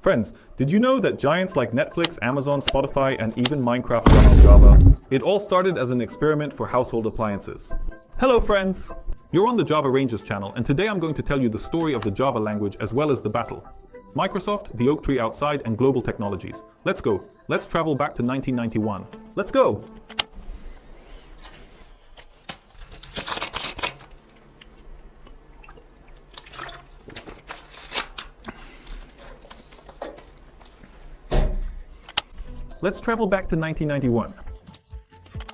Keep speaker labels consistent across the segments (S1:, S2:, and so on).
S1: Friends, did you know that giants like Netflix, Amazon, Spotify, and even Minecraft run on Java? It all started as an experiment for household appliances. Hello friends! You're on the JavaRangers channel, and today I'm going to tell you the story of the Java language as well as the battle. Microsoft, the oak tree outside, and global technologies. Let's go. Let's travel back to 1991. Let's go! Let's travel back to 1991.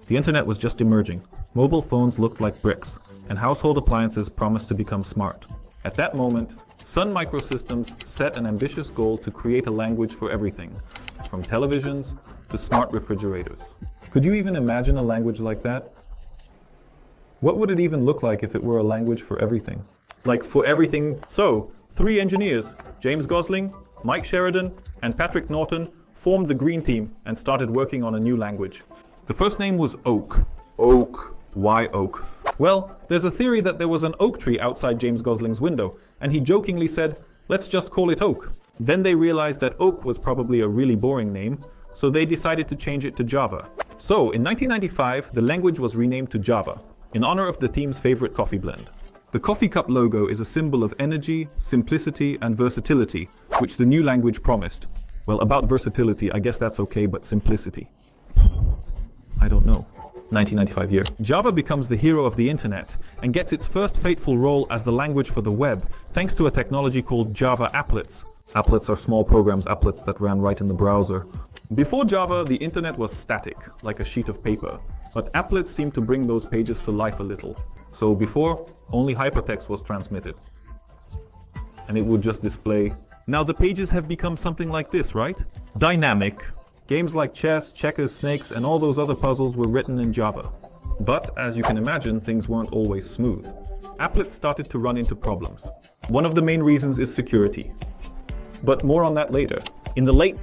S1: The internet was just emerging. Mobile phones looked like bricks, and household appliances promised to become smart. At that moment, Sun Microsystems set an ambitious goal to create a language for everything, from televisions to smart refrigerators. Could you even imagine a language like that? What would it even look like if it were a language for everything? Like for everything. So, 3 engineers, James Gosling, Mike Sheridan, and Patrick Norton, formed the Green Team and started working on a new language. The first name was Oak. Oak. Why Oak? Well, there's a theory that there was an oak tree outside James Gosling's window, and he jokingly said, "Let's just call it Oak." Then they realized that Oak was probably a really boring name, so they decided to change it to Java. So, in 1995, the language was renamed to Java, in honor of the team's favorite coffee blend. The coffee cup logo is a symbol of energy, simplicity, and versatility, which the new language promised. Well, about versatility, I guess that's okay, but simplicity? I don't know. 1995 year. Java becomes the hero of the internet and gets its first fateful role as the language for the web, thanks to a technology called Java Applets. Applets are small programs, applets that ran right in the browser. Before Java, the internet was static, like a sheet of paper. But applets seemed to bring those pages to life a little. So before, only hypertext was transmitted. And it would just display. Now the pages have become something like this, right? Dynamic. Games like chess, checkers, snakes, and all those other puzzles were written in Java. But, as you can imagine, things weren't always smooth. Applets started to run into problems. One of the main reasons is security. But more on that later. In the late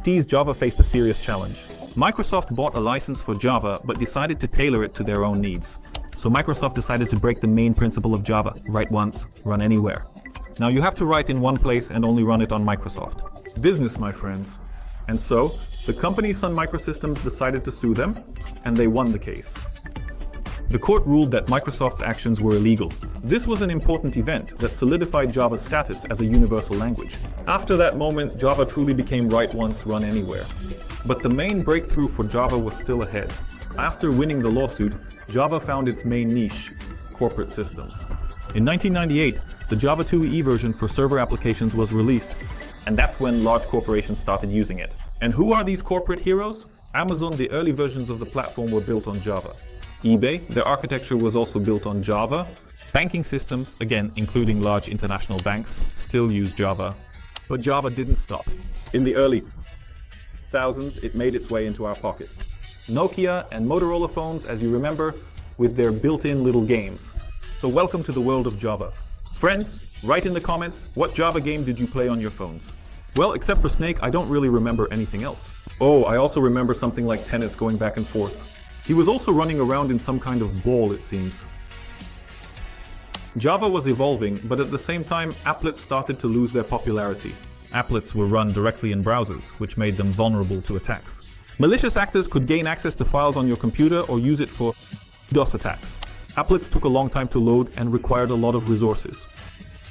S1: 90s, Java faced a serious challenge. Microsoft bought a license for Java, but decided to tailor it to their own needs. So Microsoft decided to break the main principle of Java: write once, run anywhere. Now you have to write in one place and only run it on Microsoft. Business, my friends. And so, the company Sun Microsystems decided to sue them, and they won the case. The court ruled that Microsoft's actions were illegal. This was an important event that solidified Java's status as a universal language. After that moment, Java truly became write once, run anywhere. But the main breakthrough for Java was still ahead. After winning the lawsuit, Java found its main niche: corporate systems. In 1998, the Java 2EE version for server applications was released, and that's when large corporations started using it. And who are these corporate heroes? Amazon, the early versions of the platform were built on Java. eBay, their architecture was also built on Java. Banking systems, again including large international banks, still use Java. But Java didn't stop. In the early thousands, it made its way into our pockets. Nokia and Motorola phones, as you remember, with their built-in little games. So welcome to the world of Java. Friends, write in the comments, what Java game did you play on your phones? Well, except for Snake, I don't really remember anything else. Oh, I also remember something like tennis going back and forth. He was also running around in some kind of ball, it seems. Java was evolving, but at the same time, applets started to lose their popularity. Applets were run directly in browsers, which made them vulnerable to attacks. Malicious actors could gain access to files on your computer or use it for DOS attacks. Applets took a long time to load and required a lot of resources.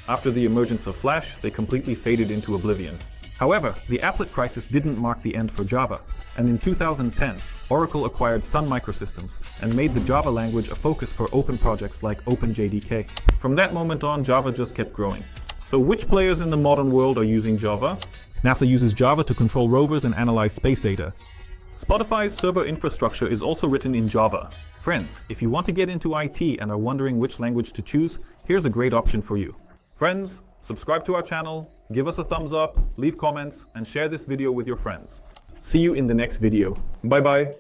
S1: After the emergence of Flash, they completely faded into oblivion. However, the applet crisis didn't mark the end for Java, and in 2010, Oracle acquired Sun Microsystems and made the Java language a focus for open projects like OpenJDK. From that moment on, Java just kept growing. So which players in the modern world are using Java? NASA uses Java to control rovers and analyze space data. Spotify's server infrastructure is also written in Java. Friends, if you want to get into IT and are wondering which language to choose, here's a great option for you. Friends, subscribe to our channel, give us a thumbs up, leave comments, and share this video with your friends. See you in the next video. Bye bye.